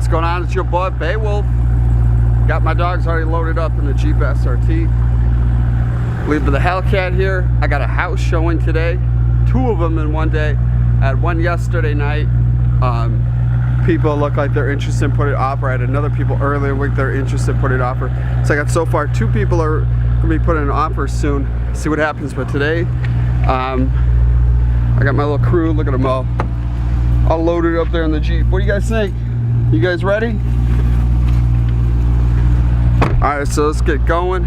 What's going on? It's your boy Beowulf. Got my dogs already loaded up in the Jeep SRT. Leaving the Hellcat here. I got a house showing today. 2 of them in one day. I had one yesterday night. People look like they're interested in putting an offer. I had another people earlier week they're interested in putting an offer. So I got so far 2 people are gonna be putting an offer soon. See what happens. But today, I got my little crew. Look at them all loaded up there in the Jeep. What do you guys think? You guys ready? Alright, so let's get going.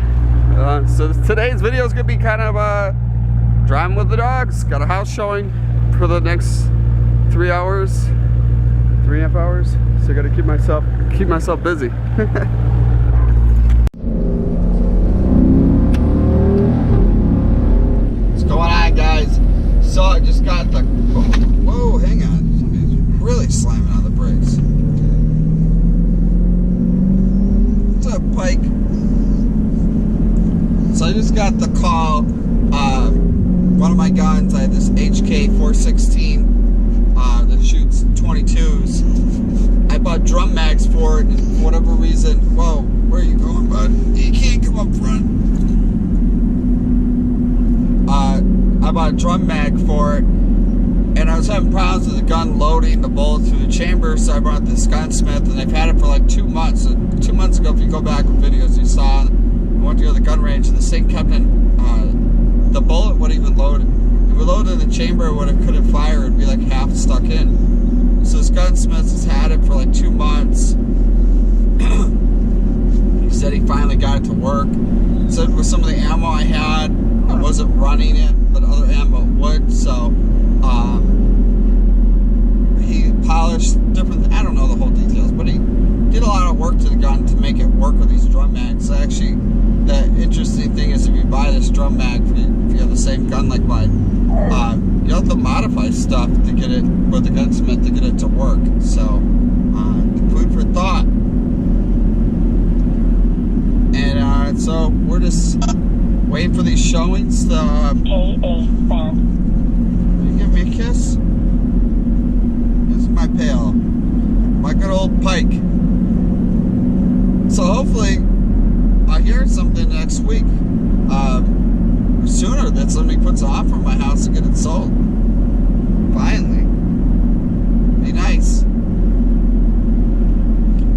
So today's video is gonna be kind of driving with the dogs. Got a house showing for the next 3 hours, 3.5 hours. So I gotta keep myself busy. What's going on, guys? So I just got the whoa, hang on. Somebody's really slamming on the brakes. What's up, Pike? So I just got the call. One of my guns, I had this HK 416 that shoots 22s. I bought drum mags for it, and for whatever reason, whoa, where are you going, bud? You can't come up front. I bought a drum mag for it, and I was having problems with the gun loading the bullet through the chamber, so I brought this gunsmith, and I've had it for like 2 months. So 2 months ago, if you go back with videos you saw, I went to go to the gun range, and this thing kept in, the bullet wouldn't even load. If it would load in the chamber when it couldn't fire, it'd be like half stuck in. So this gunsmith has had it for like 2 months. He said he finally got it to work. He said with some of the ammo I had, I wasn't running it, but other ammo would. So he polished different, I don't know the whole details, but he did a lot of work to the gun to make it work with these drum mags. Actually, the interesting thing is if you buy this drum mag, if you have the same gun like mine, you have to modify stuff to get it with the gunsmith to get it to work. So, food for thought. And so we're just waiting for these showings. You give me a kiss? This is my pal, my good old Pike. So hopefully I hear something next week. Sooner that somebody puts an offer on my house to get it sold. Finally. Be nice.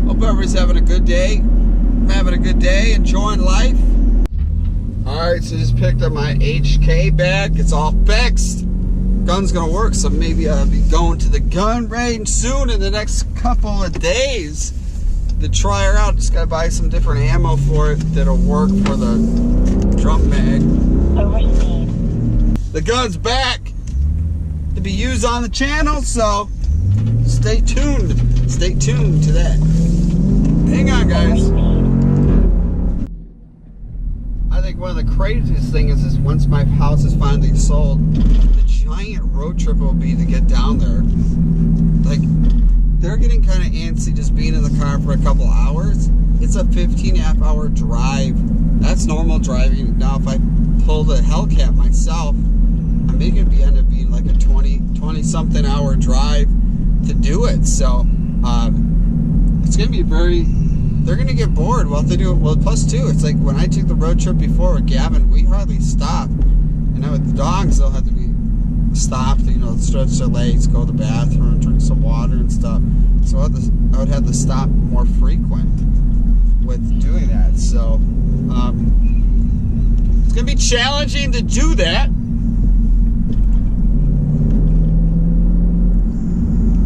Hope everybody's having a good day. I'm having a good day, enjoying life. Alright, so just picked up my HK bag. It's all fixed. Gun's gonna work, so maybe I'll be going to the gun range soon in the next couple of days to try her out. Just gotta buy some different ammo for it that'll work for the drum mag. The gun's back to be used on the channel, so stay tuned. Stay tuned to that. Hang on, guys. I think one of the craziest things is once my house is finally sold, the giant road trip it will be to get down there. Like, they're getting kind of antsy just being in the car for a couple hours. It's a 15.5 hour drive. That's normal driving. Now, if I pull the Hellcat myself, I'm going to end up being like a 20-something hour drive to do it. So, it's going to be they're going to get bored while they do it. Well, plus two, it's like when I took the road trip before with Gavin, we hardly stopped. And now with the dogs, they'll have to be stopped, you know, stretch their legs, go to the bathroom, drink some water and stuff. So I would have to stop more frequent with doing that. So it's gonna be challenging to do that.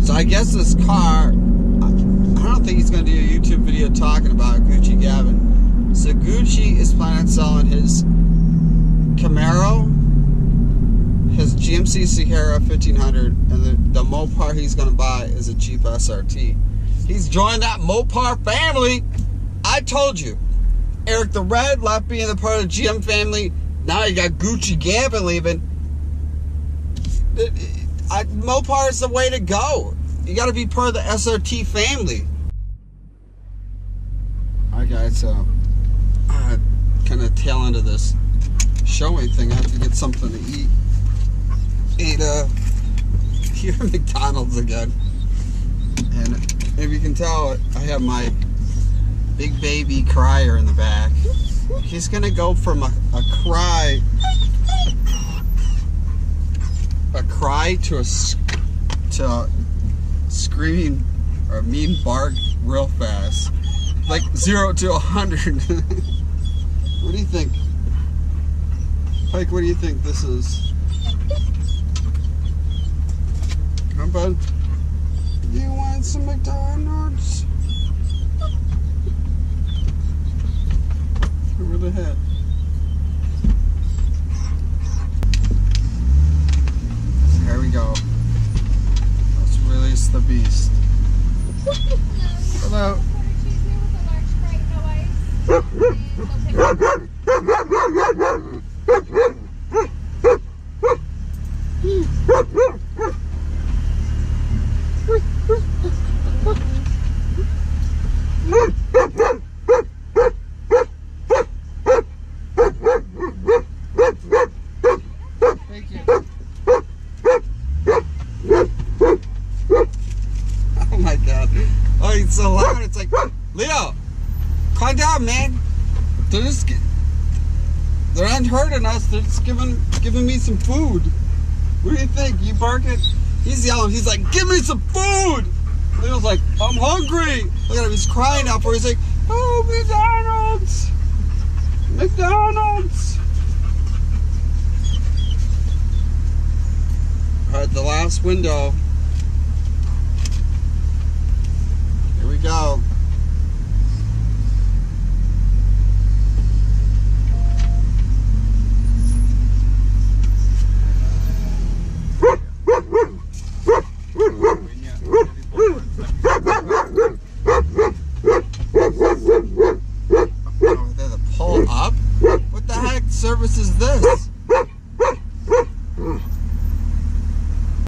So I guess this car, I don't think he's gonna do a YouTube video talking about Gucci Gavin. So Gucci is planning on selling his Camaro, his GMC Sierra 1500, and the Mopar he's going to buy is a Jeep SRT. He's joined that Mopar family. I told you. Eric the Red left being the part of the GM family. Now you got Gucci Gavin leaving. Mopar is the way to go. You got to be part of the SRT family. Alright guys, so kind of tail end of this showing thing. I have to get something to eat. Ate here at McDonald's again, and if you can tell, I have my big baby crier in the back. He's gonna go from a cry to a screaming or a mean bark real fast, like 0 to 100. What do you think, Pike? What do you think this is? Come on, bud. You want some McDonalds? Over the head. There we go. Let's release the beast. Hello. Thank you. Oh my God. Oh, it's so loud. It's like, Leo, calm down, man. They're not hurting us. They're just giving me some food. What do you think? You barking? He's yelling. He's like, give me some food. Leo's like, I'm hungry. Look at him. He's crying out for it. He's like, oh, McDonald's. McDonald's. All right, the last window. Here we go. Oh, there's a pull up? What the heck service is this?